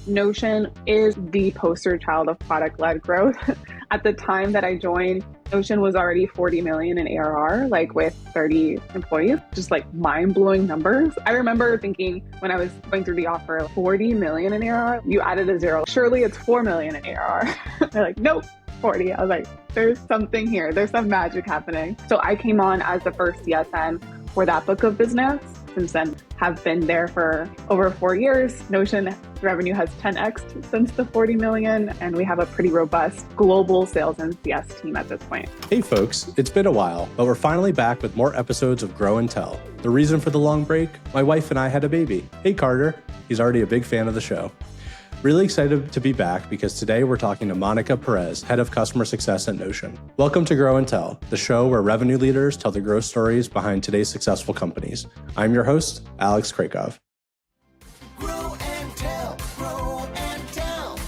Notion is the poster child of product-led growth. At the time that I joined, Notion was already 40 million in ARR, like with 30 employees, just like mind-blowing numbers. I remember thinking when I was going through the offer, 40 million in ARR, you added a zero. Surely it's 4 million in ARR. They're like, nope, 40. I was like, there's something here. There's some magic happening. So I came on as the first CSM for that book of business. Since then, have been there for over 4 years. Notion revenue has 10x since the 40 million, and we have a pretty robust global sales and CS team at this point. Hey folks, it's been a while, but we're finally back with more episodes of Grow and Tell. The reason for the long break? My wife and I had a baby. Hey Carter, he's already a big fan of the show. Really excited to be back because today we're talking to Monica Perez, Head of Customer Success at Notion. Welcome to Grow and Tell, the show where revenue leaders tell the growth stories behind today's successful companies. I'm your host, Alex Krakov. Grow and tell, grow and tell.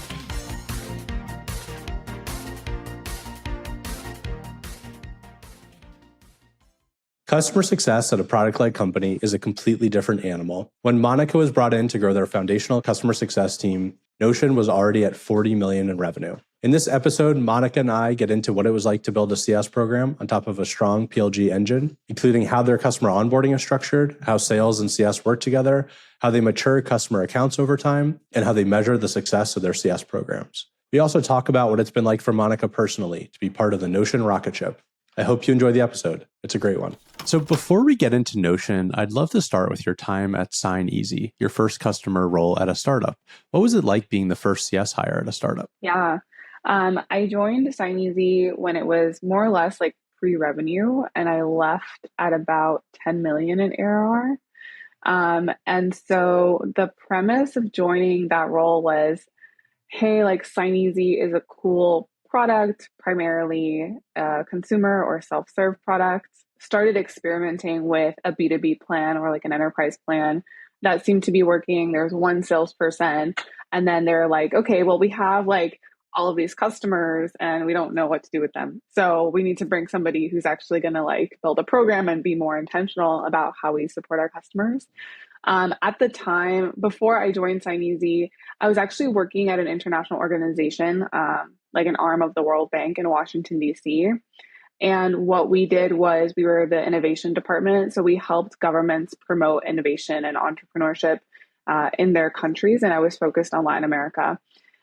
Customer success at a product-led company is a completely different animal. When Monica was brought in to grow their foundational customer success team, Notion was already at 40 million in revenue. In this episode, Monica and I get into what it was like to build a CS program on top of a strong PLG engine, including how their customer onboarding is structured, how sales and CS work together, how they mature customer accounts over time, and how they measure the success of their CS programs. We also talk about what it's been like for Monica personally to be part of the Notion rocket ship. I hope you enjoy the episode. It's a great one. So before we get into Notion, I'd love to start with your time at Signeasy, your first customer role at a startup. What was it like being the first CS hire at a startup? Yeah. I joined Signeasy when it was more or less like pre-revenue, and I left at about 10 million in ARR. And so the premise of joining that role was, hey, like Signeasy is a cool product, primarily a consumer or self-serve product. Started experimenting with a B2B plan or like an enterprise plan that seemed to be working. There's one salesperson, and then they're like, okay, well, we have like all of these customers and we don't know what to do with them. So we need to bring somebody who's actually going to like build a program and be more intentional about how we support our customers. At the time, before I joined Signeasy, I was actually working at an international organization, like an arm of the World Bank in Washington, D.C. And what we did was we were the innovation department. So we helped governments promote innovation and entrepreneurship in their countries. And I was focused on Latin America.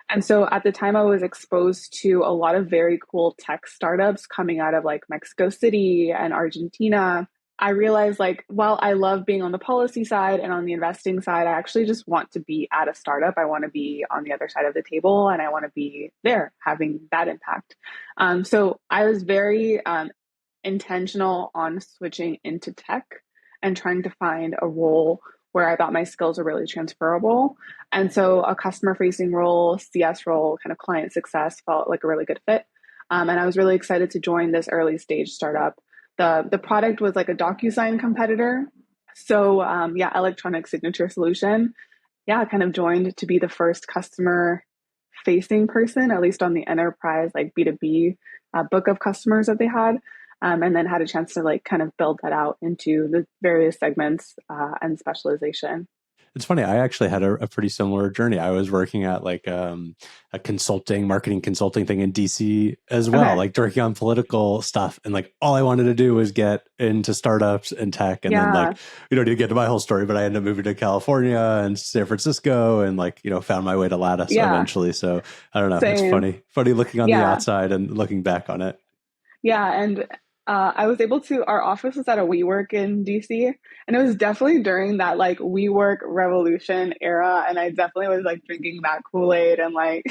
And so at the time, I was exposed to a lot of very cool tech startups coming out of like Mexico City and Argentina. I realized like, while I love being on the policy side and on the investing side, I actually just want to be at a startup. I want to be on the other side of the table and I want to be there having that impact. So I was very intentional on switching into tech and trying to find a role where I thought my skills were really transferable. And so a customer facing role, CS role, kind of client success felt like a really good fit. And I was really excited to join this early stage startup. The product was like a DocuSign competitor. So electronic signature solution. Yeah, I kind of joined to be the first customer facing person, at least on the enterprise, like B2B book of customers that they had. And then had a chance to like kind of build that out into the various segments and specialization. It's funny. I actually had a pretty similar journey. I was working at like a marketing consulting thing in DC as well, Okay. like working on political stuff. And like all I wanted to do was get into startups and tech. And then like, we don't need to get to my whole story, but I ended up moving to California and San Francisco and like, found my way to Lattice eventually. So I don't know. Same. It's funny looking on the outside and looking back on it. Yeah. And I was able to, our office was at a WeWork in DC, and it was definitely during that like WeWork revolution era. And I definitely was like drinking that Kool-Aid and like,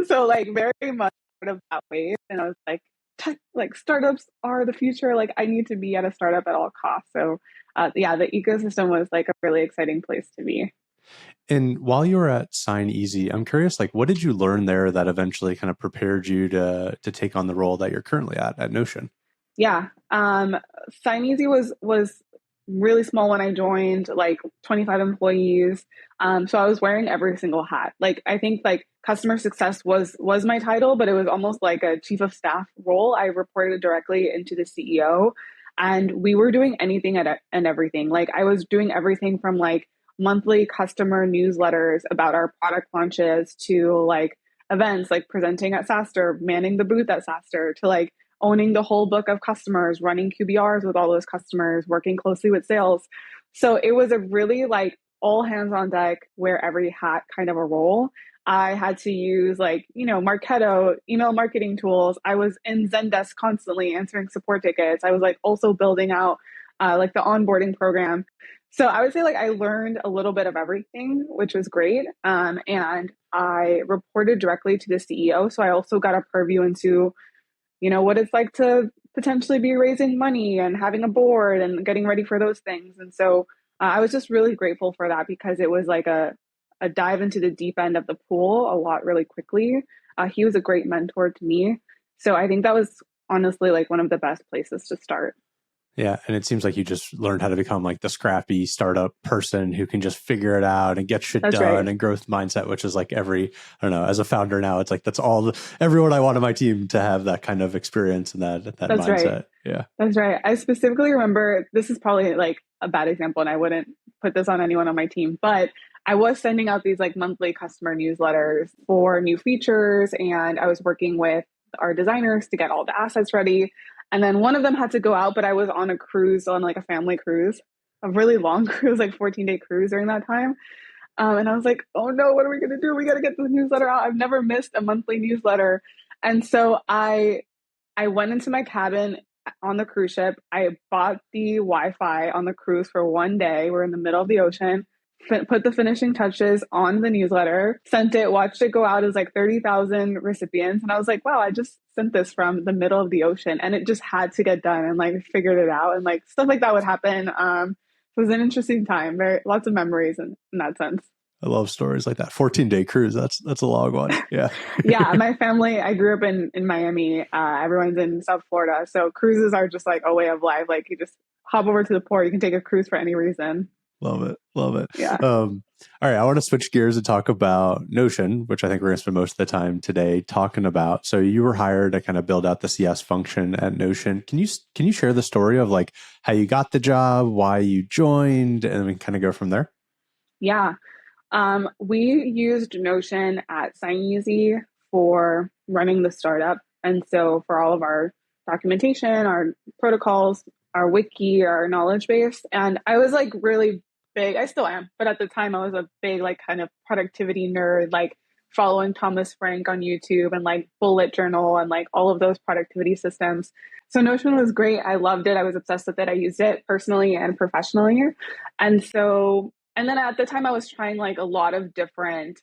so like very much part of that wave. And I was like, tech, like startups are the future. Like I need to be at a startup at all costs. So the ecosystem was like a really exciting place to be. And while you were at Signeasy, I'm curious, like, what did you learn there that eventually kind of prepared you to take on the role that you're currently at Notion? Yeah. Signeasy was really small when I joined, like 25 employees. So I was wearing every single hat. Like, I think like customer success was my title, but it was almost like a chief of staff role. I reported directly into the CEO, and we were doing anything and everything. Like I was doing everything from like monthly customer newsletters about our product launches to like events like presenting at SaaStr, manning the booth at SaaStr, to like owning the whole book of customers, running QBRs with all those customers, working closely with sales. So it was a really like all hands on deck, wear every hat kind of a role. I had to use like, Marketo, email marketing tools. I was in Zendesk constantly answering support tickets. I was like also building out like the onboarding program. So I would say like I learned a little bit of everything, which was great. And I reported directly to the CEO. So I also got a purview into, what it's like to potentially be raising money and having a board and getting ready for those things. And so I was just really grateful for that because it was like a dive into the deep end of the pool a lot really quickly. He was a great mentor to me. So I think that was honestly like one of the best places to start. Yeah. And it seems like you just learned how to become like the scrappy startup person who can just figure it out and get shit That's done right. and growth mindset, which is like I don't know, as a founder now, it's like, that's everyone I want on my team to have that kind of experience and that That's right. mindset. Yeah. That's right. I specifically remember, this is probably like a bad example and I wouldn't put this on anyone on my team, but I was sending out these like monthly customer newsletters for new features and I was working with our designers to get all the assets ready. And then one of them had to go out, but I was on a cruise, on like a family cruise, a really long cruise, like 14-day cruise during that time. And I was like, oh no, what are we going to do? We got to get this newsletter out. I've never missed a monthly newsletter. And so I went into my cabin on the cruise ship. I bought the Wi-Fi on the cruise for one day. We're in the middle of the ocean. Put the finishing touches on the newsletter, sent it, watched it go out as like 30,000 recipients. And I was like, wow, I just sent this from the middle of the ocean and it just had to get done and like figured it out. And like stuff like that would happen. It was an interesting time. Lots of memories in that sense. I love stories like that. 14-day cruise. That's a long one. Yeah. Yeah. My family, I grew up in Miami. Everyone's in South Florida. So cruises are just like a way of life. Like you just hop over to the port. You can take a cruise for any reason. Love it. Love it. Yeah. All right. I want to switch gears and talk about Notion, which I think we're going to spend most of the time today talking about. So you were hired to kind of build out the CS function at Notion. Can you share the story of like how you got the job, why you joined, and we kind of go from there? Yeah. We used Notion at Signeasy for running the startup. And so for all of our documentation, our protocols, our wiki, our knowledge base. And I was like really big, I still am, but at the time I was a big like kind of productivity nerd, like following Thomas Frank on YouTube and like bullet journal and like all of those productivity systems. So Notion was great. I loved it. I was obsessed with it. I used it personally and professionally. And then at the time I was trying like a lot of different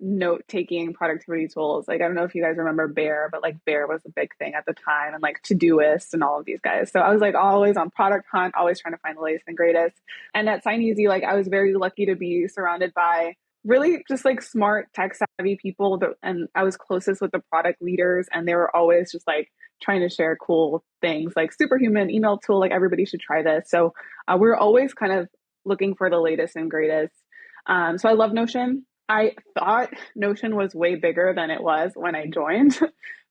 note-taking productivity tools. Like, I don't know if you guys remember Bear, but like Bear was a big thing at the time and like Todoist and all of these guys. So I was like always on product hunt, always trying to find the latest and greatest. And at Signeasy, like I was very lucky to be surrounded by really just like smart tech savvy people and I was closest with the product leaders and they were always just like trying to share cool things like Superhuman email tool, like everybody should try this. So we were always kind of looking for the latest and greatest. So I love Notion. I thought Notion was way bigger than it was when I joined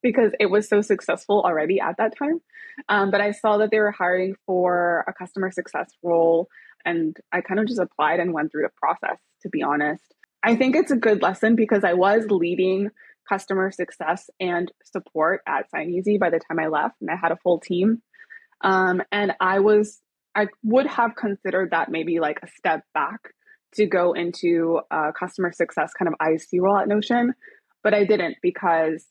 because it was so successful already at that time. But I saw that they were hiring for a customer success role and I kind of just applied and went through the process, to be honest. I think it's a good lesson because I was leading customer success and support at Signeasy by the time I left and I had a full team. And I would have considered that maybe like a step back to go into a customer success kind of IC role at Notion, but I didn't because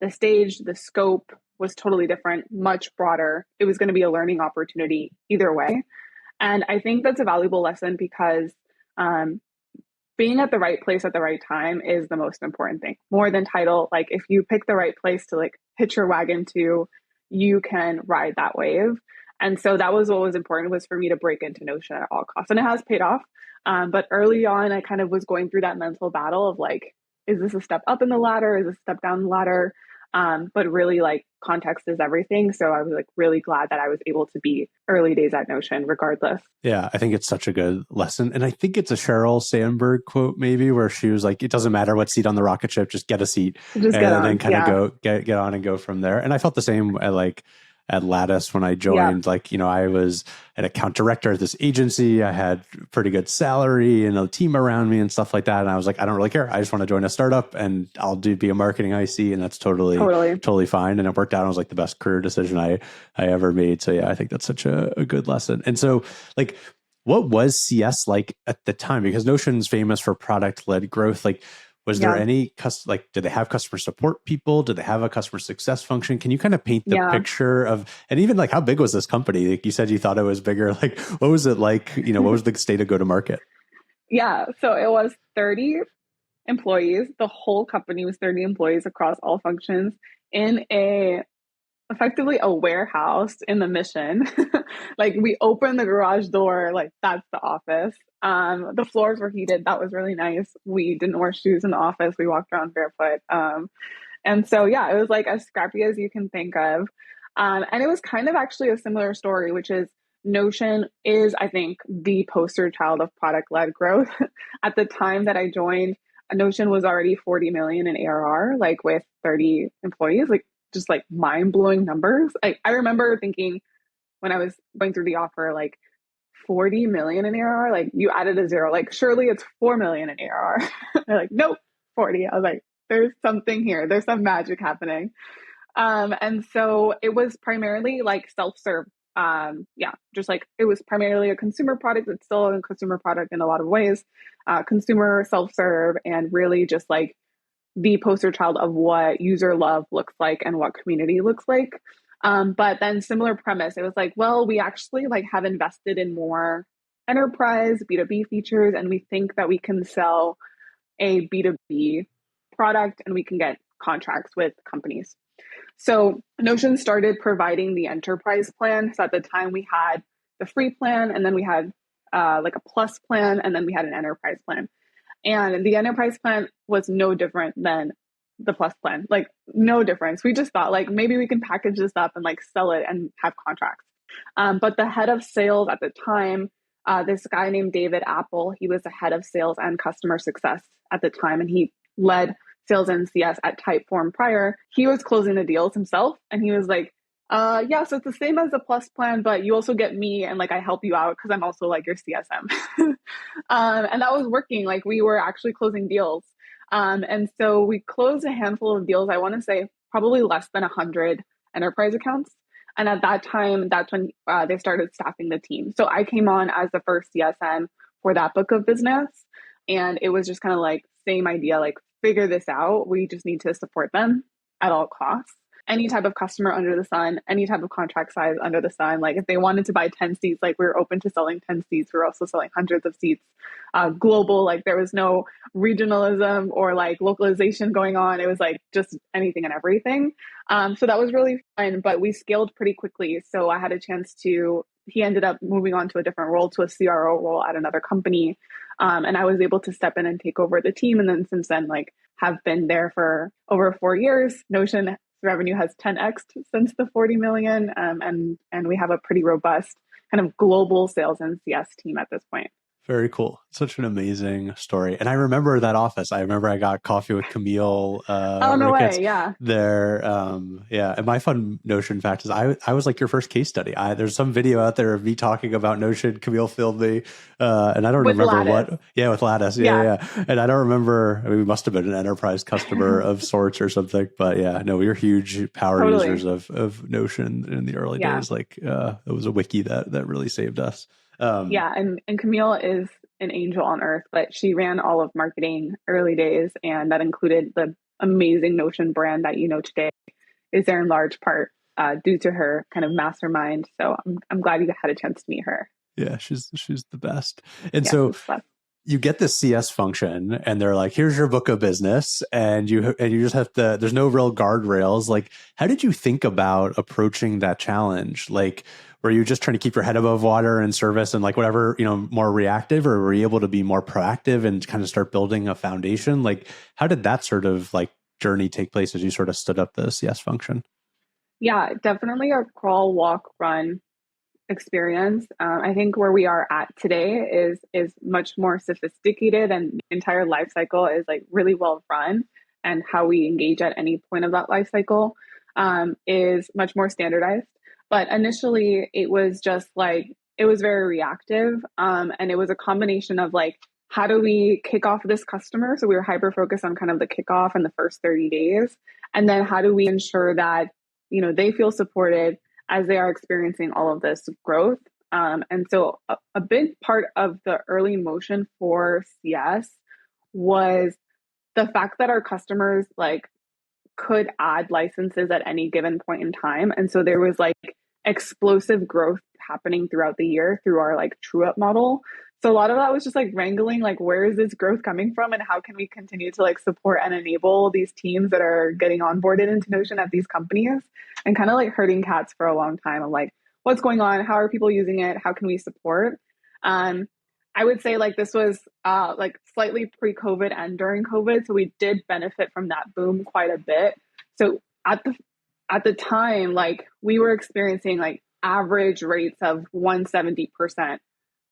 the stage, the scope was totally different, much broader. It was going to be a learning opportunity either way. And I think that's a valuable lesson because being at the right place at the right time is the most important thing, more than title. Like if you pick the right place to like hitch your wagon to, you can ride that wave. And so that was what was important, was for me to break into Notion at all costs. And it has paid off. But early on, I kind of was going through that mental battle of like, is this a step up in the ladder? Is this a step down the ladder? But really like context is everything. So I was like really glad that I was able to be early days at Notion regardless. Yeah, I think it's such a good lesson. And I think it's a Sheryl Sandberg quote maybe where she was like, it doesn't matter what seat on the rocket ship, just get a seat Just get on. then kind Yeah. of get on and go from there. And I felt the same at like at Lattice when I Yeah, joined. Like, I was an account director at this agency. I had pretty good salary and a team around me and stuff like that. And I was like, I don't really care. I just want to join a startup and I'll be a marketing IC, and that's totally. totally fine. And it worked out. It was like the best career decision I ever made. So yeah, I think that's such a good lesson. And so like, what was CS like at the time? Because Notion's famous for product led growth. Like, was there Yeah, any did they have customer support people? Did they have a customer success function? Can you kind of paint the yeah, picture of, and even like how big was this company? Like you said, you thought it was bigger. Like, what was it like? What was the state of go to market? yeah. So it was 30 employees. The whole company was 30 employees across all functions in a effectively a warehouse in the Mission. Like we opened the garage door, like that's the office. The floors were heated. That was really nice. We didn't wear shoes in the office. We walked around barefoot. And so yeah, it was like as scrappy as you can think of. And it was kind of actually a similar story, which is Notion is, I think, the poster child of product led growth. At the time that I joined, Notion was already 40 million in ARR, like with 30 employees, like just like mind blowing numbers. I remember thinking when I was going through the offer, like 40 million in ARR, like you added a zero, like surely it's 4 million in ARR. They're like, nope, 40. I was like, there's something here. There's some magic happening. And so it was primarily like self-serve. Yeah, just like it was primarily a consumer product. It's still a consumer product in a lot of ways. Consumer self-serve and really just like the poster child of what user love looks like and what community looks like. But then similar premise, it was like, well, we actually like have invested in more enterprise B2B features, and we think that we can sell a B2B product and we can get contracts with companies. So Notion started providing the enterprise plan. So at the time we had the free plan, and then we had like a plus plan, and then we had an enterprise plan. And the enterprise plan was no different than the plus plan, like no difference. We just thought like maybe we can package this up and like sell it and have contracts. But the head of sales at the time, this guy named David Apple, he was the head of sales and customer success at the time, and he led sales and CS at Typeform prior. He was closing the deals himself, and he was like, yeah, so it's the same as the plus plan, but you also get me and like I help you out because I'm also like your CSM. And that was working. Like we were actually closing deals. And so we closed a handful of deals. I want to say probably less than 100 enterprise accounts. And at that time, that's when they started staffing the team. So I came on as the first CSM for that book of business. And it was just kind of like same idea, like figure this out. We just need to support them at all costs. Any type of customer under the sun, any type of contract size under the sun. Like if they wanted to buy 10 seats, like we were open to selling 10 seats. We were also selling hundreds of seats. Global, like there was no regionalism or like localization going on. It was like just anything and everything. So that was really fun, but we scaled pretty quickly. So I had a chance to, he ended up moving on to a different role, to a CRO role at another company. And I was able to step in and take over the team. And then since then, like have been there for over 4 years. Notion revenue has 10x since the 40 million. And we have a pretty robust kind of global sales and CS team at this point. Very cool. Such an amazing story. And I remember that office. I remember I got coffee with Camille Oh, no Ricketts way. Yeah. there. Yeah. And my fun Notion fact is I was like your first case study. There's some video out there of me talking about Notion. Camille filmed me. And I don't With remember Lattice. what. Yeah, with Lattice. Yeah. Yeah. And I don't remember. I mean, we must have been an enterprise customer of sorts or something. But yeah, no, we were huge power Totally. users of Notion in the early Yeah. days. Like it was a wiki that really saved us. Yeah, and Camille is an angel on earth, but she ran all of marketing early days, and that included the amazing Notion brand that you know today is there in large part due to her kind of mastermind. So I'm glad you had a chance to meet her. Yeah, she's the best. And Yeah, so it's fun. you get this CS function and they're like, here's your book of business. And you just have to, there's no real guardrails. Like, how did you think about approaching that challenge? Like, were you just trying to keep your head above water and service and like whatever, more reactive, or were you able to be more proactive and kind of start building a foundation? Like, how did that sort of like journey take place as you sort of stood up the CS function? Yeah, definitely a crawl, walk, run experience. I think where we are at today is much more sophisticated, and the entire life cycle is like really well run, and how we engage at any point of that life cycle is much more standardized. But initially, it was just like, it was very reactive. And it was a combination of like, how do we kick off this customer? So we were hyper focused on kind of the kickoff in the first 30 days. And then how do we ensure that, they feel supported as they are experiencing all of this growth? And so a big part of the early motion for CS was the fact that our customers like could add licenses at any given point in time. And so there was like explosive growth happening throughout the year through our like true up model. So a lot of that was just like wrangling, like, where is this growth coming from and how can we continue to like support and enable these teams that are getting onboarded into Notion at these companies, and kind of like herding cats for a long time of like, what's going on? How are people using it? How can we support? I would say like this was like slightly pre-COVID and during COVID. So we did benefit from that boom quite a bit. So at the time, like we were experiencing like average rates of 170%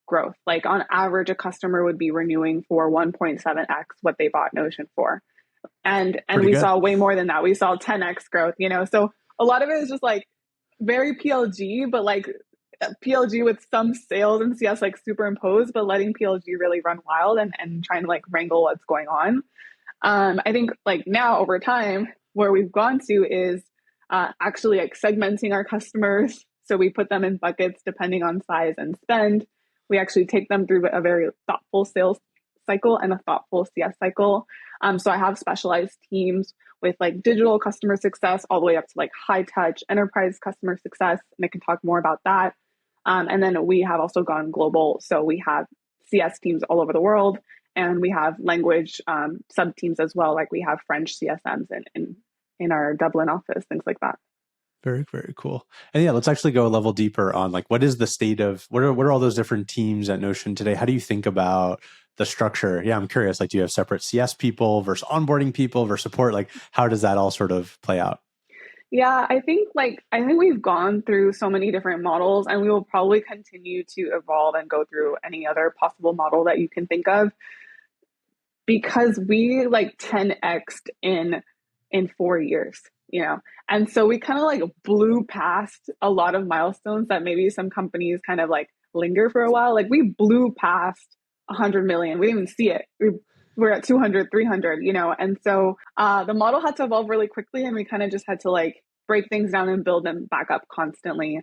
growth. Like on average, a customer would be renewing for 1.7x what they bought Notion for. And Pretty we good. saw way more than that. We saw 10x growth, So a lot of it is just like very PLG, but like PLG with some sales and CS like superimposed, but letting PLG really run wild and trying to like wrangle what's going on. I think like now over time, where we've gone to is actually like segmenting our customers. So we put them in buckets depending on size and spend. We actually take them through a very thoughtful sales cycle and a thoughtful CS cycle. So I have specialized teams with like digital customer success all the way up to like high touch enterprise customer success. And I can talk more about that. And then we have also gone global. So we have CS teams all over the world, and we have language sub teams as well. Like we have French CSMs in our Dublin office, things like that. Very, very cool. And yeah, let's actually go a level deeper on like, what is the state of, what are all those different teams at Notion today? How do you think about the structure? Yeah, I'm curious, like, do you have separate CS people versus onboarding people versus support? Like, how does that all sort of play out? Yeah, I think we've gone through so many different models, and we will probably continue to evolve and go through any other possible model that you can think of, because we like 10x'd in 4 years, and so we kind of like blew past a lot of milestones that maybe some companies kind of like linger for a while. Like we blew past 100 million. We didn't even see it. We're at 200, 300, and so the model had to evolve really quickly, and we kind of just had to like break things down and build them back up constantly.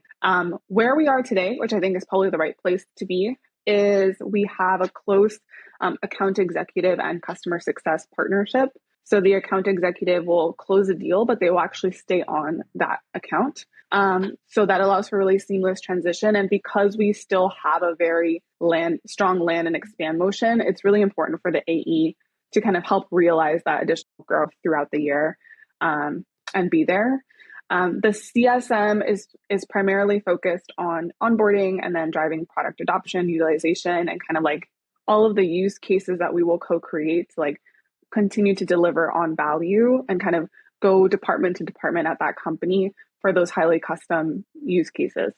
Where we are today, which I think is probably the right place to be, is we have a close account executive and customer success partnership. So the account executive will close a deal, but they will actually stay on that account. So that allows for really seamless transition. And because we still have a very strong land and expand motion, it's really important for the AE to kind of help realize that additional growth throughout the year and be there. The CSM is primarily focused on onboarding and then driving product adoption, utilization, and kind of like all of the use cases that we will co-create to like continue to deliver on value and kind of go department to department at that company for those highly custom use cases.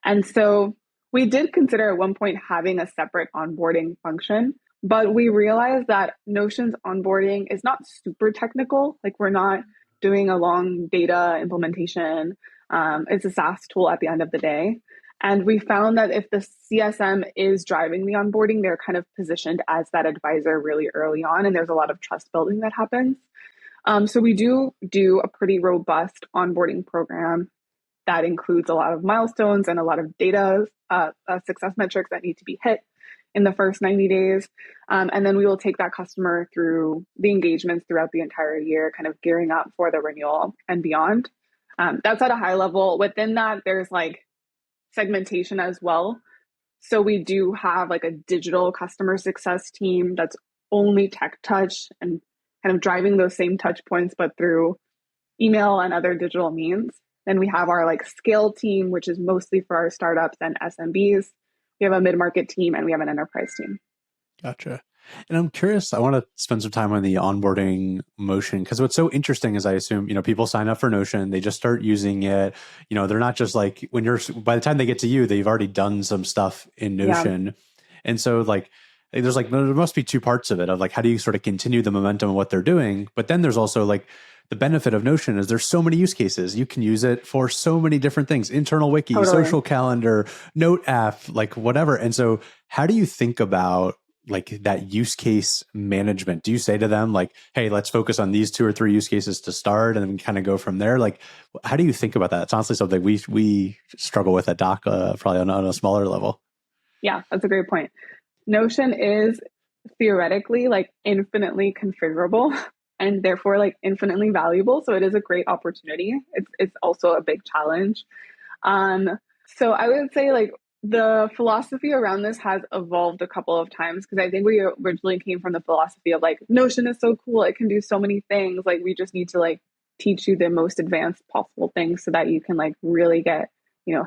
And so we did consider at one point having a separate onboarding function, but we realized that Notion's onboarding is not super technical. Like we're not doing a long data implementation. It's a SaaS tool at the end of the day. And we found that if the CSM is driving the onboarding, they're kind of positioned as that advisor really early on, and there's a lot of trust building that happens. So we do a pretty robust onboarding program that includes a lot of milestones and a lot of data success metrics that need to be hit in the first 90 days. And then we will take that customer through the engagements throughout the entire year, kind of gearing up for the renewal and beyond. That's at a high level. Within that, there's like segmentation as well. So we do have like a digital customer success team that's only tech touch and kind of driving those same touch points, but through email and other digital means. Then we have our like scale team, which is mostly for our startups and SMBs. We have a mid-market team and we have an enterprise team. Gotcha. And I'm curious, I want to spend some time on the onboarding motion, because what's so interesting is I assume, people sign up for Notion, they just start using it. They're not just like by the time they get to you, they've already done some stuff in Notion. Yeah. And so like, there must be two parts of it of like, how do you sort of continue the momentum of what they're doing? But then there's also like the benefit of Notion is there's so many use cases. You can use it for so many different things, internal wiki, Totally. social calendar, note app, like whatever. And so how do you think about like that use case management? Do you say to them like, hey, let's focus on these 2 or 3 use cases to start and then kind of go from there? Like, how do you think about that? It's honestly something we struggle with at Doc, probably on a smaller level. Yeah, that's a great point. Notion is theoretically like infinitely configurable and therefore like infinitely valuable. So it is a great opportunity. It's also a big challenge. Um, so I would say like the philosophy around this has evolved a couple of times because I think we originally came from the philosophy of like Notion is so cool, it can do so many things. Like we just need to like teach you the most advanced possible things so that you can like really get,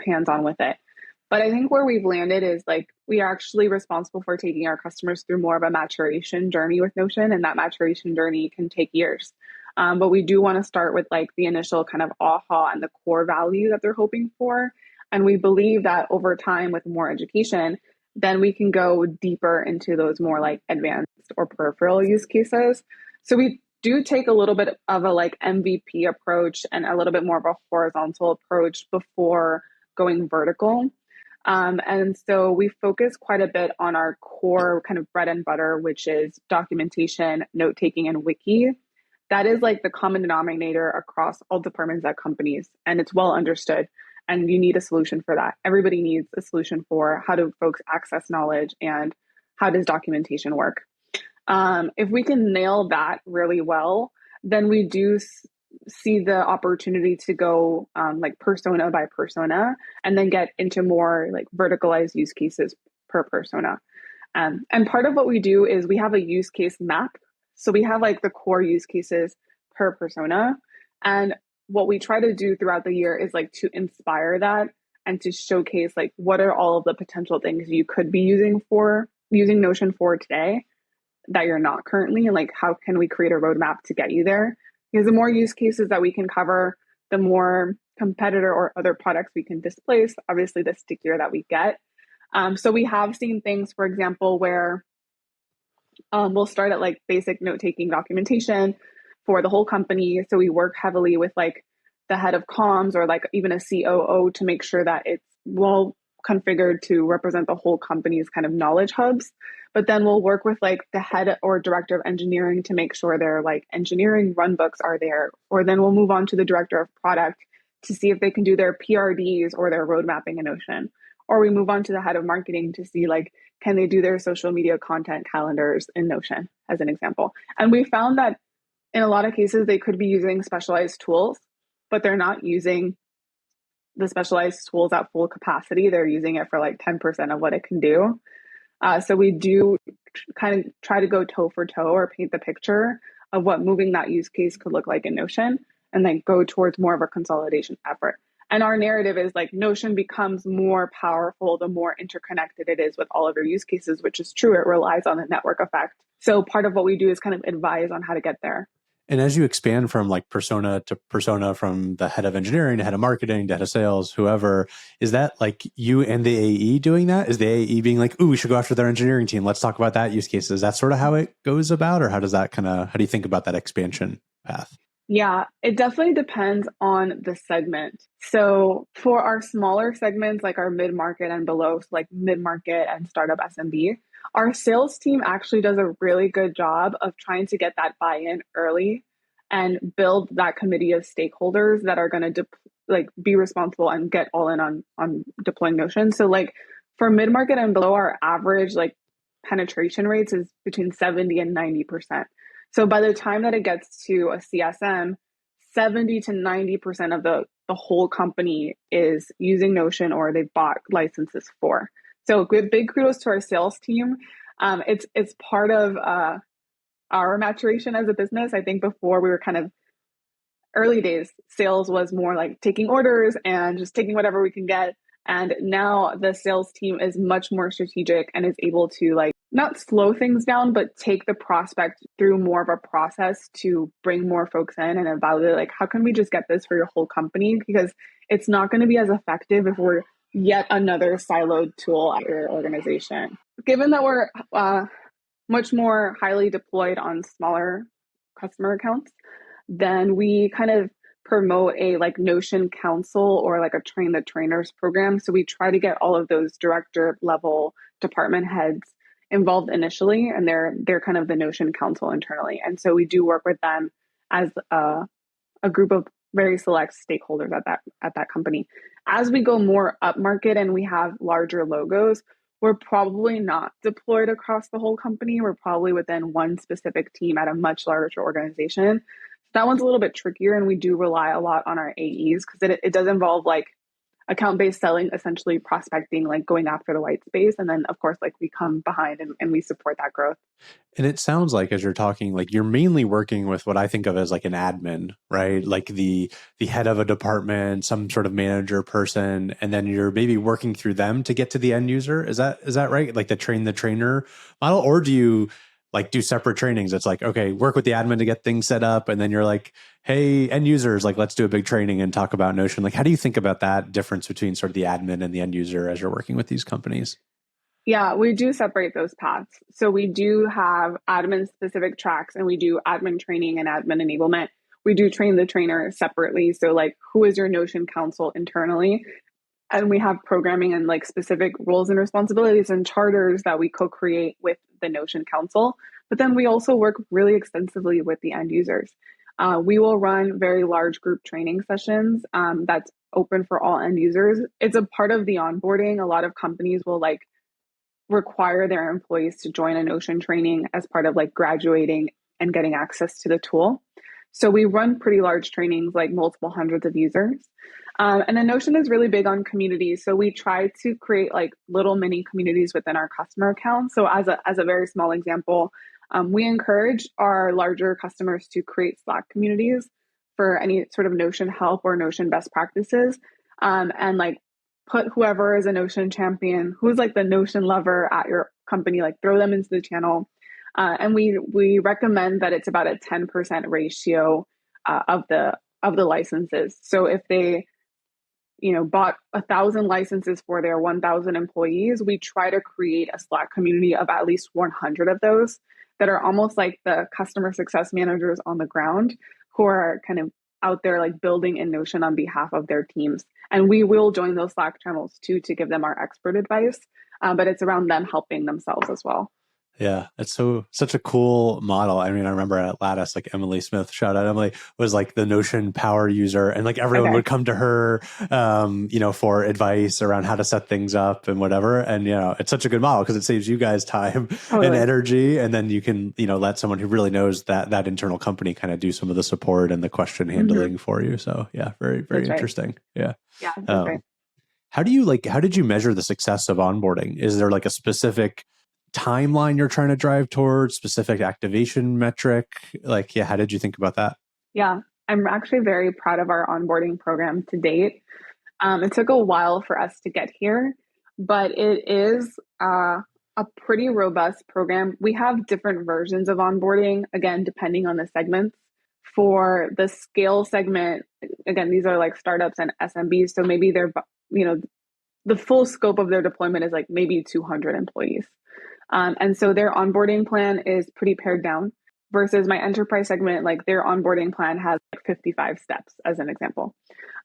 hands on with it. But I think where we've landed is like we are actually responsible for taking our customers through more of a maturation journey with Notion, and that maturation journey can take years. But we do want to start with like the initial kind of aha and the core value that they're hoping for. And we believe that over time, with more education, then we can go deeper into those more like advanced or peripheral use cases. So we do take a little bit of a like MVP approach and a little bit more of a horizontal approach before going vertical. And so we focus quite a bit on our core kind of bread and butter, which is documentation, note taking, and wiki. That is like the common denominator across all departments at companies, and it's well understood. And you need a solution for that. Everybody needs a solution for how do folks access knowledge and how does documentation work. If we can nail that really well, then we do see the opportunity to go like persona by persona and then get into more like verticalized use cases per persona. And part of what we do is we have a use case map. So we have like the core use cases per persona. And what we try to do throughout the year is like to inspire that and to showcase like what are all of the potential things you could be using Notion for today that you're not currently, and like how can we create a roadmap to get you there? Because the more use cases that we can cover, the more competitor or other products we can displace, obviously the stickier that we get. So we have seen things, for example, where we'll start at like basic note-taking documentation for the whole company. So we work heavily with like the head of comms or like even a COO to make sure that it's well configured to represent the whole company's kind of knowledge hubs. But then we'll work with like the head or director of engineering to make sure their like engineering runbooks are there. Or then we'll move on to the director of product to see if they can do their PRDs or their road mapping in Notion. Or we move on to the head of marketing to see like, can they do their social media content calendars in Notion, as an example. And we found that in a lot of cases, they could be using specialized tools, but they're not using the specialized tools at full capacity. They're using it for like 10% of what it can do. So we do kind of try to go toe for toe or paint the picture of what moving that use case could look like in Notion and then go towards more of a consolidation effort. And our narrative is like Notion becomes more powerful the more interconnected it is with all of your use cases, which is true. It relies on the network effect. So part of what we do is kind of advise on how to get there. And as you expand from like persona to persona, from the head of engineering to head of marketing to head of sales, whoever, is that like you and the AE doing that? Is the AE being like, ooh, we should go after their engineering team. Let's talk about that use case. Is that sort of how it goes about? Or how do you think about that expansion path? Yeah, it definitely depends on the segment. So for our smaller segments, like our mid-market and below, so like mid-market and startup SMB, our sales team actually does a really good job of trying to get that buy-in early and build that committee of stakeholders that are going to be responsible and get all in on deploying Notion. So like for mid-market and below, our average like penetration rates is between 70 and 90%. So by the time that it gets to a CSM, 70 to 90% of the whole company is using Notion or they've bought licenses for. So big kudos to our sales team. It's part of our maturation as a business. I think before we were kind of early days, sales was more like taking orders and just taking whatever we can get. And now the sales team is much more strategic and is able to like not slow things down, but take the prospect through more of a process to bring more folks in and evaluate like, how can we just get this for your whole company? Because it's not going to be as effective if we're yet another siloed tool at your organization. Given that we're much more highly deployed on smaller customer accounts, then we kind of promote a like Notion Council or like a train the trainers program. So we try to get all of those director level department heads involved initially, and they're kind of the Notion Council internally. And so we do work with them as a group of very select stakeholders at that company. As we go more up market and we have larger logos, we're probably not deployed across the whole company. We're probably within one specific team at a much larger organization. That one's a little bit trickier, and we do rely a lot on our AEs because it does involve like account-based selling, essentially prospecting, like going after the white space. And then of course, like we come behind and we support that growth. And it sounds like as you're talking, like you're mainly working with what I think of as like an admin, right? Like the head of a department, some sort of manager person, and then you're maybe working through them to get to the end user. Is that right? Like the train the trainer model, or do you like do separate trainings? It's like, okay, work with the admin to get things set up, and then you're like, hey, end users, like let's do a big training and talk about Notion. Like, how do you think about that difference between sort of the admin and the end user as you're working with these companies? Yeah, we do separate those paths. So we do have admin specific tracks, and we do admin training and admin enablement. We do train the trainer separately. So like, who is your Notion council internally? And we have programming and like specific roles and responsibilities and charters that we co-create with the Notion council. But then we also work really extensively with the end users. We will run very large group training sessions that's open for all end users. It's a part of the onboarding. A lot of companies will like require their employees to join a Notion training as part of like graduating and getting access to the tool. So we run pretty large trainings, like multiple hundreds of users. And then Notion is really big on communities. So we try to create like little mini communities within our customer accounts. So as a very small example, we encourage our larger customers to create Slack communities for any sort of Notion help or Notion best practices. And like put whoever is a Notion champion, who's like the Notion lover at your company, like throw them into the channel. And we recommend that it's about a 10% ratio of the licenses. So if they bought 1,000 licenses for their 1,000 employees, we try to create a Slack community of at least 100 of those that are almost like the customer success managers on the ground who are kind of out there like building in Notion on behalf of their teams. And we will join those Slack channels too to give them our expert advice, but it's around them helping themselves as well. Yeah, it's such a cool model. I mean, I remember at Lattice, like Emily Smith, shout out Emily, was like the Notion power user, and like everyone would come to her, for advice around how to set things up and whatever. And it's such a good model because it saves you guys time and energy, and then you can let someone who really knows that internal company kind of do some of the support and the question handling for you. So yeah, very very That's interesting. Right. Yeah. That's right. How did you measure the success of onboarding? Is there like a specific timeline you're trying to drive towards, specific activation metric? Like, yeah, how did you think about that? Yeah, I'm actually very proud of our onboarding program to date. It took a while for us to get here, but it is a pretty robust program. We have different versions of onboarding, again, depending on the segments. For the scale segment, again, these are like startups and SMBs. So maybe they're, the full scope of their deployment is like maybe 200 employees. And so their onboarding plan is pretty pared down versus my enterprise segment, like their onboarding plan has like 55 steps as an example.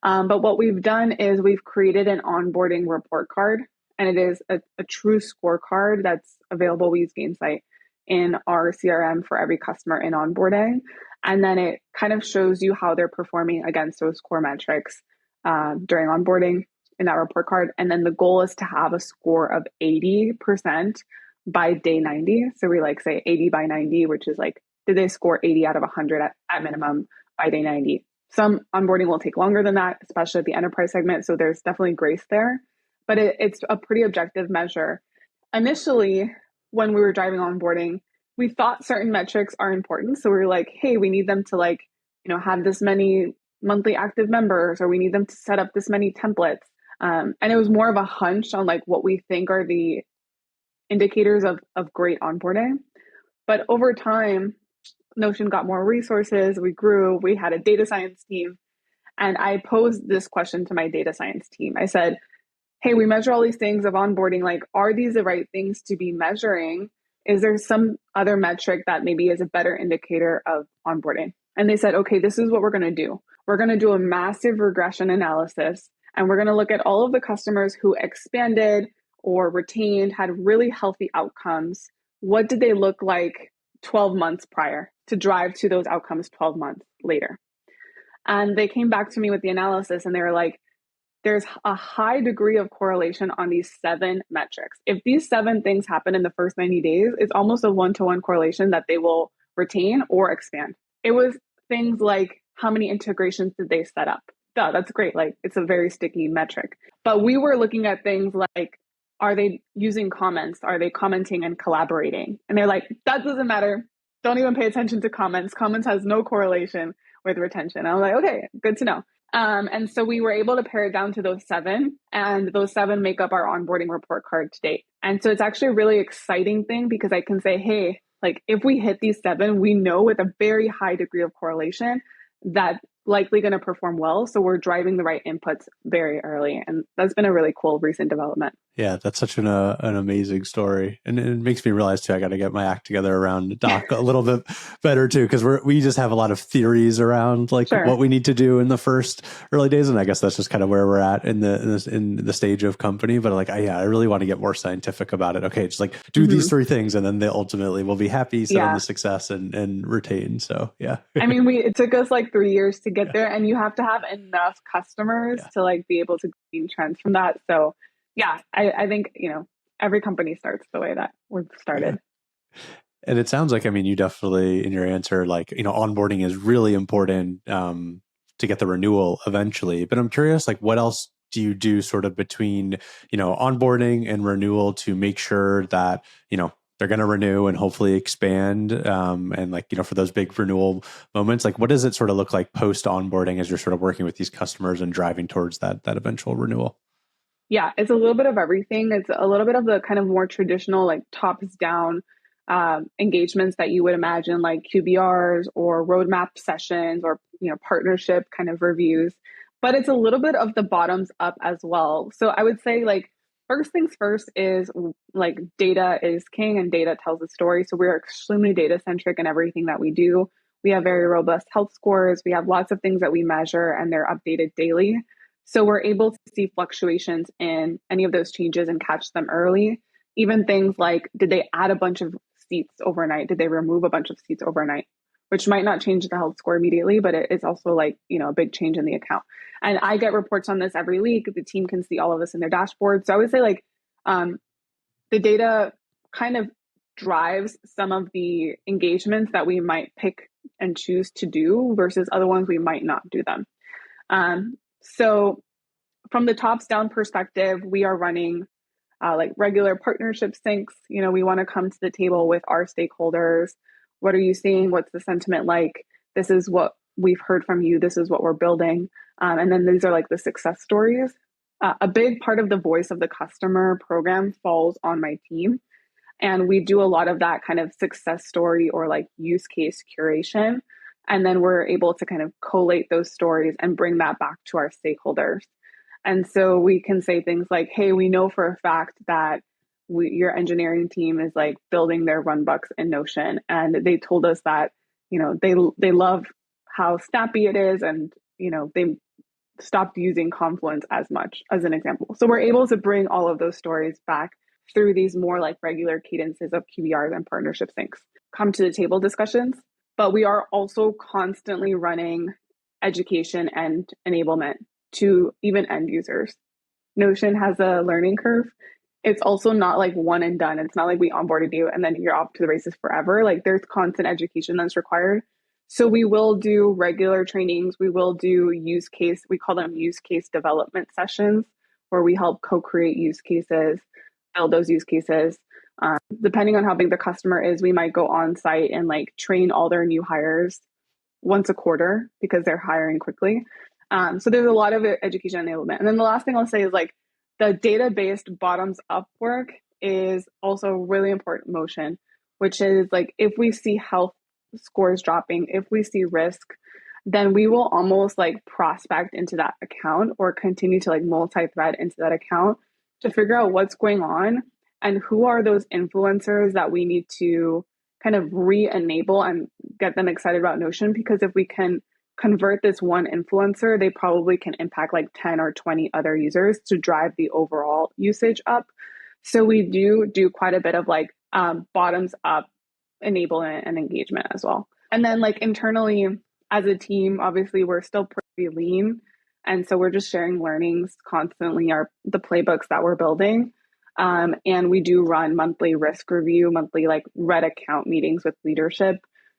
But what we've done is we've created an onboarding report card, and it is a true scorecard that's available. We use Gainsight in our CRM for every customer in onboarding. And then it kind of shows you how they're performing against those core metrics during onboarding in that report card. And then the goal is to have a score of 80% by day 90. So we like say 80 by 90, which is like, did they score 80 out of 100 at minimum by day 90? Some onboarding will take longer than that, especially at the enterprise segment. So there's definitely grace there, but it's a pretty objective measure. Initially, when we were driving onboarding, we thought certain metrics are important. So we were like, hey, we need them to like, have this many monthly active members, or we need them to set up this many templates. And it was more of a hunch on like what we think are the indicators of great onboarding. But over time, Notion got more resources, we grew, we had a data science team. And I posed this question to my data science team. I said, hey, we measure all these things of onboarding. Like, are these the right things to be measuring? Is there some other metric that maybe is a better indicator of onboarding? And they said, okay, this is what we're going to do. We're going to do a massive regression analysis, and we're going to look at all of the customers who expanded or retained, had really healthy outcomes. What did they look like 12 months prior to drive to those outcomes 12 months later? And they came back to me with the analysis, and they were like, there's a high degree of correlation on these 7 metrics. If these 7 things happen in the first 90 days, it's almost a 1-to-1 correlation that they will retain or expand. It was things like, how many integrations did they set up? Duh, that's great. Like, it's a very sticky metric. But we were looking at things like, are they using comments? Are they commenting and collaborating? And they're like, that doesn't matter. Don't even pay attention to comments. Comments has no correlation with retention. I was like, okay, good to know. And so we were able to pare it down to those 7, and those 7 make up our onboarding report card to date. And so it's actually a really exciting thing, because I can say, hey, like, if we hit these 7, we know with a very high degree of correlation that likely going to perform well. So we're driving the right inputs very early. And that's been a really cool recent development. Yeah, that's such an amazing story. And it makes me realize too, I got to get my act together around Doc a little bit better too, because we just have a lot of theories around like what we need to do in the first early days. And I guess that's just kind of where we're at in the stage of company. But like, I really want to get more scientific about it. Okay, just like do these 3 things, and then they ultimately will be happy, set on the success and retain. So yeah. I mean, it took us like 3 years to get there, and you have to have enough customers to like be able to gain trends from that. So yeah, I think, every company starts the way that we've started. Yeah. And it sounds like, I mean, you definitely, in your answer, like, onboarding is really important to get the renewal eventually. But I'm curious, like, what else do you do sort of between, onboarding and renewal to make sure that, they're going to renew and hopefully expand. And like, for those big renewal moments, like what does it sort of look like post onboarding as you're sort of working with these customers and driving towards that eventual renewal? Yeah, it's a little bit of everything. It's a little bit of the kind of more traditional, like tops down engagements that you would imagine, like QBRs or roadmap sessions or, partnership kind of reviews. But it's a little bit of the bottoms up as well. So I would say, like, first things first is like data is king and data tells a story. So we're extremely data centric in everything that we do. We have very robust health scores. We have lots of things that we measure, and they're updated daily. So we're able to see fluctuations in any of those changes and catch them early. Even things like, did they add a bunch of seats overnight? Did they remove a bunch of seats overnight? Which might not change the health score immediately, but it's also like, a big change in the account. And I get reports on this every week. The team can see all of this in their dashboard. So I would say, like, the data kind of drives some of the engagements that we might pick and choose to do versus other ones we might not do them. So from the tops down perspective, we are running like regular partnership syncs. We want to come to the table with our stakeholders. What are you seeing? What's the sentiment like? This is what we've heard from you. This is what we're building. And then these are like the success stories. A big part of the voice of the customer program falls on my team. And we do a lot of that kind of success story or like use case curation. And then we're able to kind of collate those stories and bring that back to our stakeholders. And so we can say things like, hey, we know for a fact that your engineering team is like building their runbooks in Notion. And they told us that, they love how snappy it is. And, they stopped using Confluence as much, as an example. So we're able to bring all of those stories back through these more like regular cadences of QBRs and partnership syncs. Come to the table discussions, but we are also constantly running education and enablement to even end users. Notion has a learning curve. It's also not like one and done. It's not like we onboarded you and then you're off to the races forever. Like, there's constant education that's required. So we will do regular trainings. We will do we call them use case development sessions, where we help co-create use cases, build those use cases. Depending on how big the customer is, we might go on site and like train all their new hires once a quarter because they're hiring quickly. So there's a lot of education enablement. And then the last thing I'll say is, like, the data-based bottoms up work is also really important motion, which is like, if we see health scores dropping, if we see risk, then we will almost like prospect into that account or continue to like multi-thread into that account to figure out what's going on and who are those influencers that we need to kind of re-enable and get them excited about Notion, because if we can convert this one influencer, they probably can impact like 10 or 20 other users to drive the overall usage up. So we do quite a bit of like bottoms up enablement and engagement as well. And then like internally as a team, obviously we're still pretty lean. And so we're just sharing learnings constantly, the playbooks that we're building. And we do run monthly risk review, monthly like red account meetings with leadership.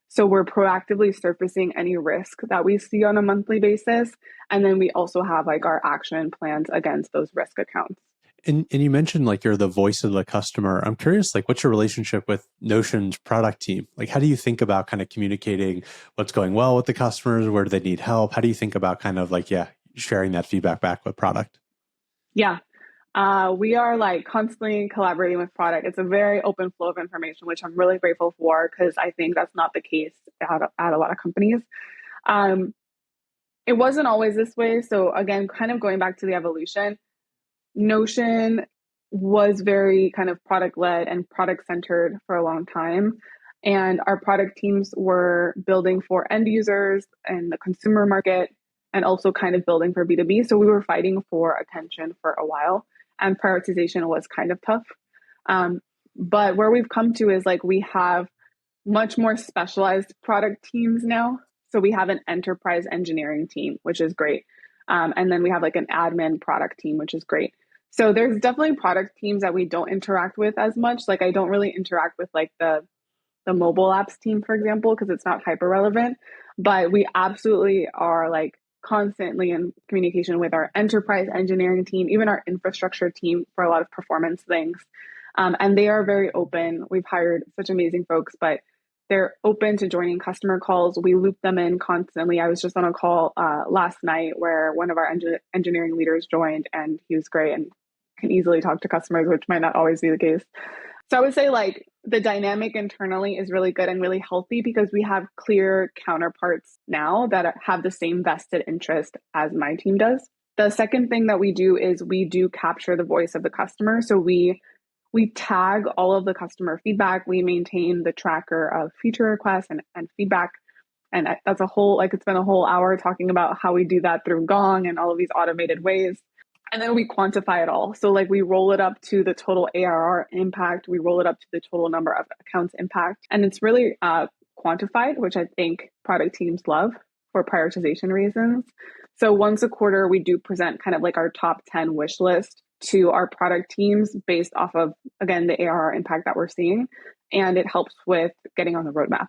So we're proactively surfacing any risk that we see on a monthly basis. And then we also have like our action plans against those risk accounts. And you mentioned like you're the voice of the customer. I'm curious, like what's your relationship with Notion's product team? Like how do you think about kind of communicating what's going well with the customers? Where do they need help? How do you think about kind of like, sharing that feedback back with product? Yeah. We are like constantly collaborating with product. It's a very open flow of information, which I'm really grateful for, because I think that's not the case at a lot of companies. It wasn't always this way. So again, kind of going back to the evolution, Notion was very kind of product led and product centered for a long time. And our product teams were building for end users and the consumer market, and also kind of building for B2B. So we were fighting for attention for a while, and prioritization was kind of tough. But where we've come to is like we have much more specialized product teams now. So we have an enterprise engineering team, which is great. And then we have like an admin product team, which is great. So there's definitely product teams that we don't interact with as much. Like I don't really interact with like the mobile apps team, for example, because it's not hyper relevant. But we absolutely are like constantly in communication with our enterprise engineering team, even our infrastructure team for a lot of performance things. And they are very open. We've hired such amazing folks, but they're open to joining customer calls. We loop them in constantly. I was just on a call last night where one of our engineering leaders joined, and he was great and can easily talk to customers, which might not always be the case. So I would say like the dynamic internally is really good and really healthy, because we have clear counterparts now that have the same vested interest as my team does. The second thing that we do is we do capture the voice of the customer. So we tag all of the customer feedback. We maintain the tracker of feature requests and feedback. And that's a whole, like it's been a whole hour talking about how we do that through Gong and all of these automated ways. And then we quantify it all. So like we roll it up to the total ARR impact. We roll it up to the total number of accounts impact. And it's really quantified, which I think product teams love for prioritization reasons. So once a quarter, we do present kind of like our top 10 wish list to our product teams based off of, again, the ARR impact that we're seeing. And it helps with getting on the roadmap.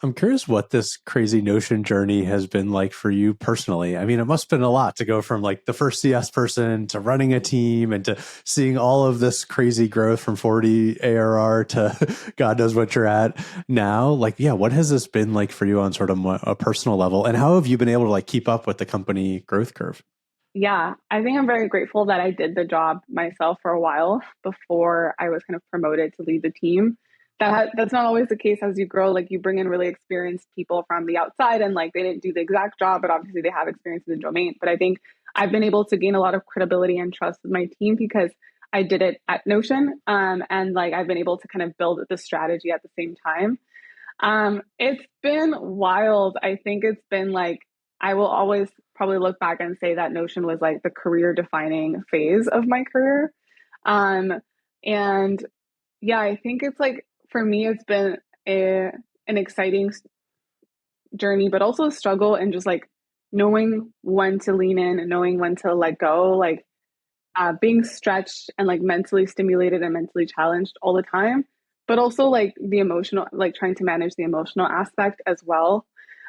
I'm curious what this crazy Notion journey has been like for you personally. I mean, it must have been a lot to go from like the first CS person to running a team and to seeing all of this crazy growth from 40 ARR to God knows what you're at now. Like, what has this been like for you on sort of a personal level? And how have you been able to like keep up with the company growth curve? Yeah, I think I'm very grateful that I did the job myself for a while before I was kind of promoted to lead the team. That's not always the case as you grow. Like you bring in really experienced people from the outside, and like they didn't do the exact job, but obviously they have experience in the domain. But I think I've been able to gain a lot of credibility and trust with my team because I did it at Notion, and like I've been able to kind of build the strategy at the same time. It's been wild. I think it's been like I will always probably look back and say that Notion was like the career defining phase of my career. And yeah, I think it's like for me, it's been an exciting journey, but also a struggle and just like knowing when to lean in and knowing when to let go, like being stretched and like mentally stimulated and mentally challenged all the time, but also like the emotional, like trying to manage the emotional aspect as well.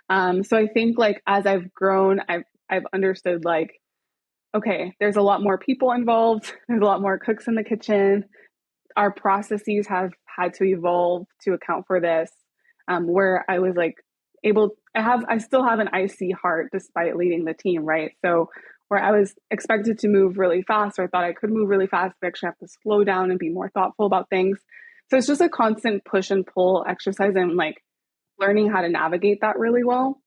So I think like as I've grown, I've understood like, okay, there's a lot more people involved. There's a lot more cooks in the kitchen. Our processes have had to evolve to account for this. Where I was like I still have an icy heart despite leading the team, right? So where I was expected to move really fast, or I thought I could move really fast, I actually have to slow down and be more thoughtful about things. So it's just a constant push and pull exercise and like learning how to navigate that really well.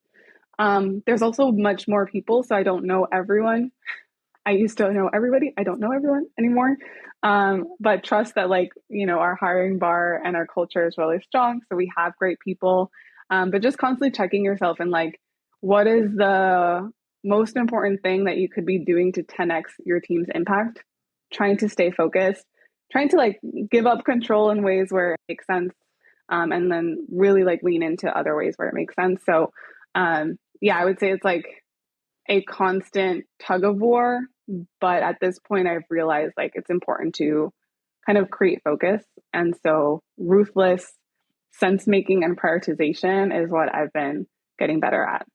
There's also much more people, so I don't know everyone I used to know everybody. I don't know everyone anymore. But trust that like, our hiring bar and our culture is really strong. So we have great people. But just constantly checking yourself and like, what is the most important thing that you could be doing to 10x your team's impact? Trying to stay focused, trying to like give up control in ways where it makes sense. And then really like lean into other ways where it makes sense. So, yeah, I would say it's like a constant tug of war. But at this point, I've realized like it's important to kind of create focus. And so, ruthless sense making and prioritization is what I've been getting better at.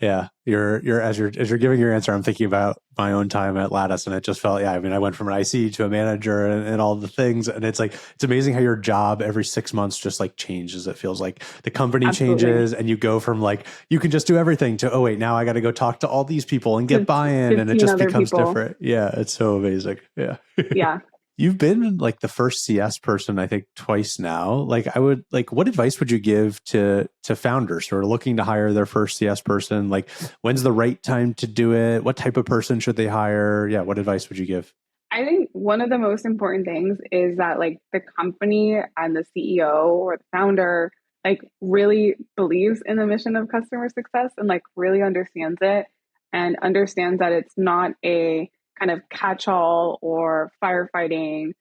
Yeah, you're as you're giving your answer, I'm thinking about my own time at Lattice, and it just felt, yeah. I mean, I went from an IC to a manager and all the things, and it's like it's amazing how your job every 6 months just like changes. It feels like the company Absolutely. changes, and you go from like you can just do everything to, oh wait, now I got to go talk to all these people and get buy-in, and it 15 just other becomes people. different. Yeah, it's so amazing. Yeah. Yeah. You've been like the first CS person, I think, twice now. Like, I would like, what advice would you give to founders who are looking to hire their first CS person? Like, when's the right time to do it? What type of person should they hire? Yeah, what advice would you give? I think one of the most important things is that like the company and the CEO or the founder like really believes in the mission of customer success and like really understands it and understands that it's not a kind of catch-all or firefighting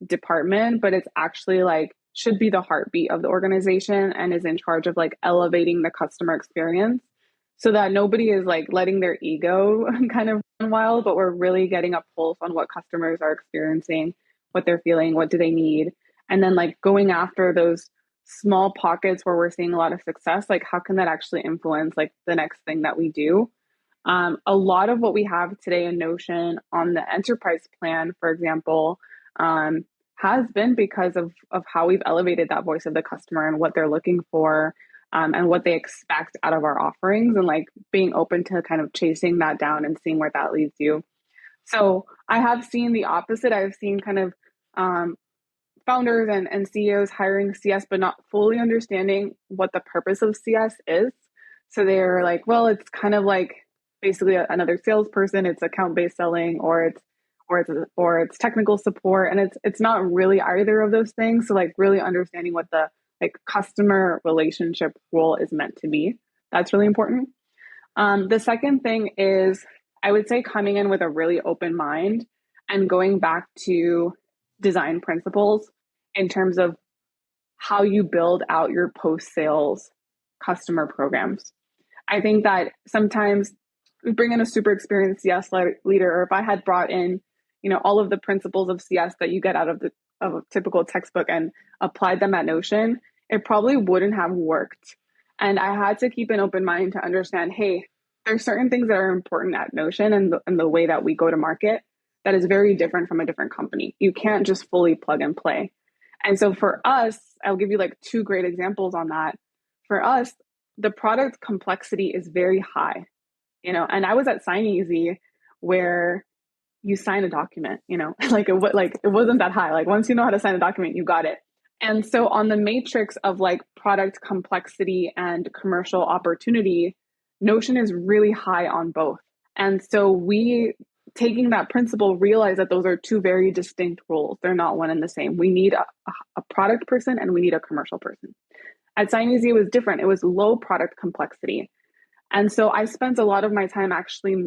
department, but it's actually like should be the heartbeat of the organization and is in charge of like elevating the customer experience so that nobody is like letting their ego kind of run wild, but we're really getting a pulse on what customers are experiencing, what they're feeling, what do they need, and then like going after those small pockets where we're seeing a lot of success. Like, how can that actually influence like the next thing that we do? A lot of what we have today in Notion on the enterprise plan, for example, has been because of how we've elevated that voice of the customer and what they're looking for, and what they expect out of our offerings, and like being open to kind of chasing that down and seeing where that leads you. So I have seen the opposite. I've seen kind of founders and CEOs hiring CS, but not fully understanding what the purpose of CS is. So they're like, well, it's kind of like basically another salesperson. It's account based selling, or it's technical support, and it's not really either of those things. So like really understanding what the like customer relationship role is meant to be. That's really important. The second thing is I would say coming in with a really open mind and going back to design principles in terms of how you build out your post sales customer programs. I think that sometimes we bring in a super experienced CS leader, or if I had brought in, all of the principles of CS that you get out of of a typical textbook and applied them at Notion, it probably wouldn't have worked. And I had to keep an open mind to understand, hey, there's certain things that are important at Notion and the way that we go to market that is very different from a different company. You can't just fully plug and play. And so for us, I'll give you like two great examples on that. For us, the product complexity is very high, and I was at Signeasy where you sign a document, like it wasn't that high. Like once you know how to sign a document, you got it. And so on the matrix of like product complexity and commercial opportunity, Notion is really high on both. And so we, taking that principle, realize that those are two very distinct roles. They're not one and the same. We need a product person and we need a commercial person. At Signeasy, it was different. It was low product complexity. And so I spent a lot of my time actually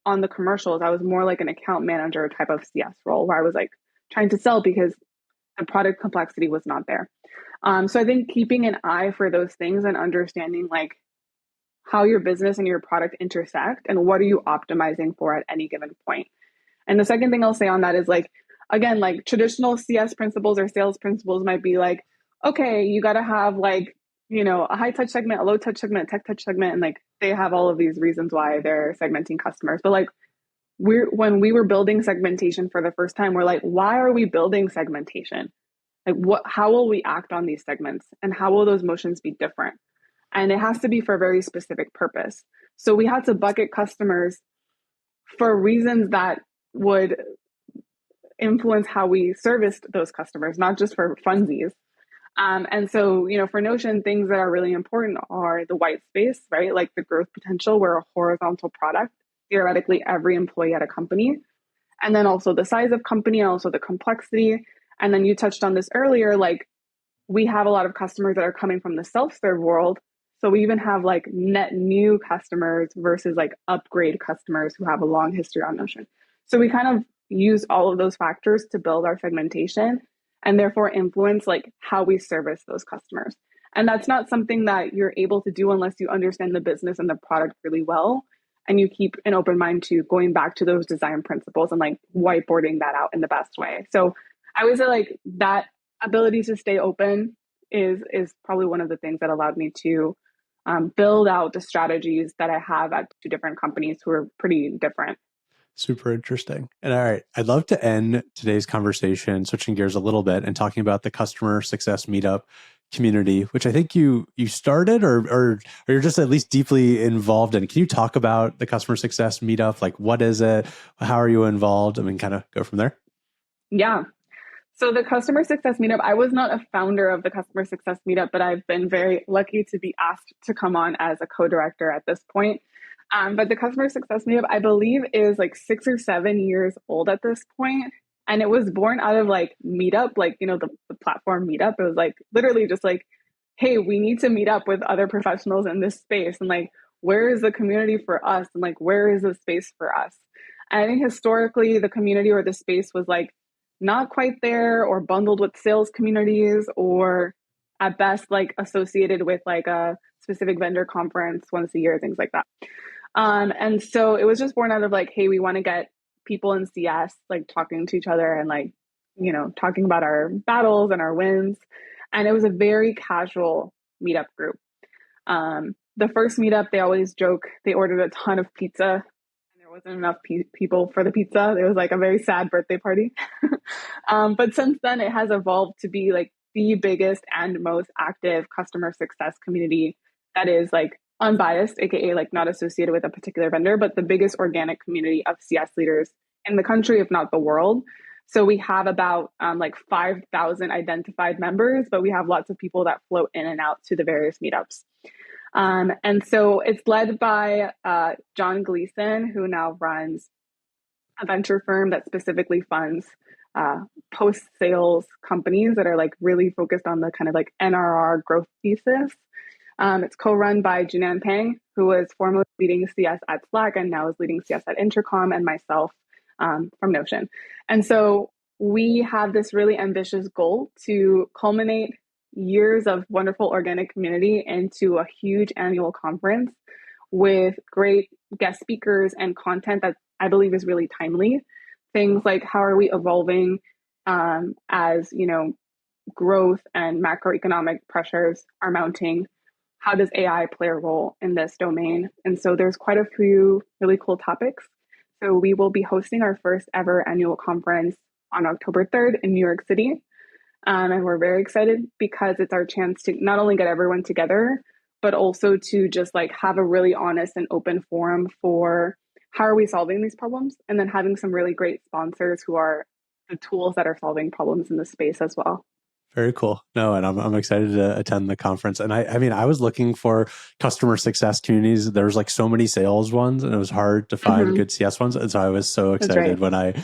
on the commercials. I was more like an account manager type of CS role where I was like trying to sell because the product complexity was not there. So I think keeping an eye for those things and understanding like how your business and your product intersect and what are you optimizing for at any given point. And the second thing I'll say on that is like, again, like traditional CS principles or sales principles might be like, okay, you got to have like, a high touch segment, a low touch segment, a tech touch segment. And like, they have all of these reasons why they're segmenting customers. But like, when we were building segmentation for the first time, we're like, why are we building segmentation? Like how will we act on these segments and how will those motions be different? And it has to be for a very specific purpose. So we had to bucket customers for reasons that would influence how we serviced those customers, not just for funsies. And so, for Notion, things that are really important are the white space, right? Like the growth potential. We're a horizontal product. theoretically every employee at a company. And then also the size of company and also the complexity. And then you touched on this earlier, like we have a lot of customers that are coming from the self-serve world. So we even have like net new customers versus like upgrade customers who have a long history on Notion. So we kind of use all of those factors to build our segmentation and therefore influence like how we service those customers. And that's not something that you're able to do unless you understand the business and the product really well. And you keep an open mind to going back to those design principles and like whiteboarding that out in the best way. So I would say like that ability to stay open is probably one of the things that allowed me to build out the strategies that I have at two different companies who are pretty different. Super interesting. And all right, I'd love to end today's conversation, switching gears a little bit and talking about the customer success meetup community, which I think you started or you're just at least deeply involved in. Can you talk about the customer success meetup? Like, what is it? How are you involved? I mean, kind of go from there. Yeah. So the customer success meetup, I was not a founder of the customer success meetup, but I've been very lucky to be asked to come on as a co-director at this point. But the customer success meetup, I believe, is like 6 or 7 years old at this point. And it was born out of like Meetup, like, you know, the platform Meetup. It was like literally just like, hey, we need to meet up with other professionals in this space. And like, where is the community for us? And like, where is the space for us? And I think historically, the community or the space was like not quite there or bundled with sales communities or at best like associated with like a specific vendor conference once a year, things like that. And so it was just born out of like, hey, we want to get people in CS like talking to each other and like, you know, talking about our battles and our wins. And it was a very casual meetup group. The first meetup, they always joke, they ordered a ton of pizza and there wasn't enough people for the pizza. It was like a very sad birthday party. But since then, it has evolved to be like the biggest and most active customer success community that is like unbiased, aka like not associated with a particular vendor, but the biggest organic community of CS leaders in the country, if not the world. So we have about like 5,000 identified members, but we have lots of people that float in and out to the various meetups. And so it's led by John Gleason, who now runs a venture firm that specifically funds post-sales companies that are like really focused on the kind of like NRR growth thesis. It's co-run by Junan Pang, who was formerly leading CS at Slack and now is leading CS at Intercom, and myself from Notion. And so we have this really ambitious goal to culminate years of wonderful organic community into a huge annual conference with great guest speakers and content that I believe is really timely. Things like how are we evolving as, you know, growth and macroeconomic pressures are mounting? How does AI play a role in this domain? And so there's quite a few really cool topics. So we will be hosting our first ever annual conference on October 3rd in New York City. And we're very excited because it's our chance to not only get everyone together, but also to just like have a really honest and open forum for how are we solving these problems? And then having some really great sponsors who are the tools that are solving problems in the space as well. Very cool. No, and I'm excited to attend the conference. And I mean, I was looking for customer success communities. There was like so many sales ones, and it was hard to find good CS ones. And so I was so excited when I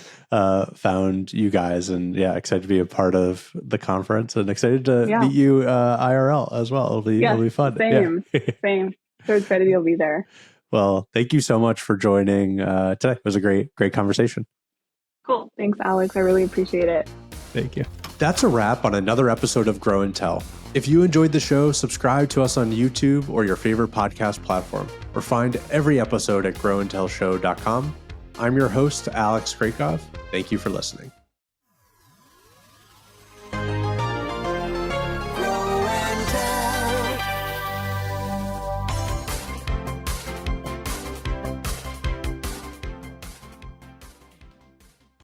found you guys, and yeah, excited to be a part of the conference, and excited to meet you IRL as well. It'll be fun. Same. So excited you'll be there. Well, thank you so much for joining today. It was a great conversation. Cool. Thanks, Alex. I really appreciate it. Thank you. That's a wrap on another episode of Grow and Tell. If you enjoyed the show, subscribe to us on YouTube or your favorite podcast platform, or find every episode at growandtellshow.com. I'm your host, Alex Krakov. Thank you for listening.